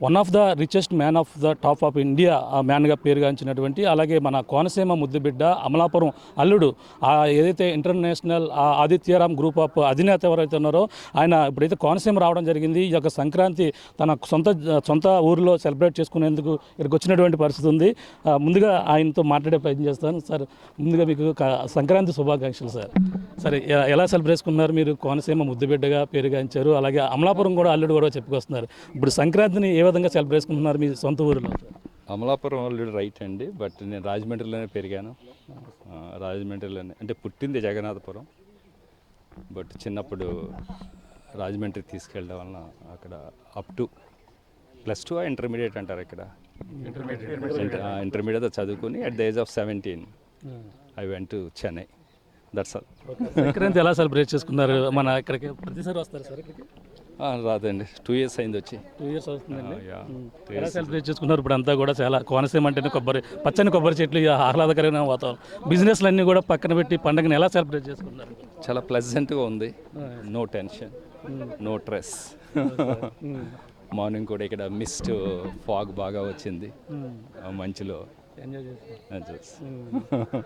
One of the richest man of the top of India మ్యాన్గా పేరుగాంచినటువంటి, అలాగే మన కోనసీమ ముద్దుబిడ్డ, అమలాపురం అల్లుడు, ఏదైతే ఇంటర్నేషనల్ ఆదిత్యరామ్ గ్రూప్ ఆఫ్ అధినేత ఎవరైతే ఉన్నారో ఆయన ఇప్పుడైతే కోనసీమ రావడం జరిగింది. ఈ యొక్క సంక్రాంతి తన సొంత ఊరిలో సెలబ్రేట్ చేసుకునేందుకు ఇక్కడికి వచ్చినటువంటి పరిస్థితి ఉంది. ముందుగా ఆయనతో మాట్లాడే ప్రయత్నం చేస్తాను. సార్, ముందుగా మీకు సంక్రాంతి శుభాకాంక్షలు సార్. సరే, ఎలా సెలబ్రేట్ చేసుకున్నారు? మీరు కోనసీమ ముద్దుబిడ్డగా పేరుగాంచారు, అలాగే అమలాపురం కూడా అల్లుడు కూడా చెప్పుకొస్తున్నారు. ఇప్పుడు సంక్రాంతిని ఏ విధంగా సెలబ్రేట్ చేసుకుంటున్నారు మీ సొంత ఊరిలో? అమలాపురం వాళ్ళు రైట్ అండి, బట్ నేను రాజమండ్రిలోనే పెరిగాను. రాజమండ్రిలోనే అంటే పుట్టింది జగన్నాథపురం, బట్ చిన్నప్పుడు రాజమండ్రి తీసుకెళ్ళడం వలన అక్కడ అప్ టు +2 ఇంటర్మీడియట్ అంటారు ఇక్కడ. ఇంటర్మీడియట్ చదువుకుని at the age of 17 I went to Chennai. That's all. Sankranti ఎలా సెలబ్రేట్ చేసుకున్నారు? మన ఇక్కడికి ప్రతిసారి వస్తారు సార్ ఇక్కడికి? రాదండి, 2 years అయింది వచ్చి. 2 years అవుతుందండి. ఎలా సెలబ్రేట్ చేసుకున్నారు? ఇప్పుడు అంతా కూడా చాలా కోనసీమ అంటేనే పచ్చని కొబ్బరి చెట్లు, ఆహ్లాదకరమైన వాతావరణం, బిజినెస్లు అన్నీ కూడా పక్కన పెట్టి పండుగను ఎలా సెలబ్రేట్ చేసుకున్నారు? చాలా ప్లెజెంట్గా ఉంది. No tension, no stress. Morning కూడా ఇక్కడ మిస్ట్ ఫాగ్ బాగా వచ్చింది, మంచులో ఎంజాయ్ చేస్తారు.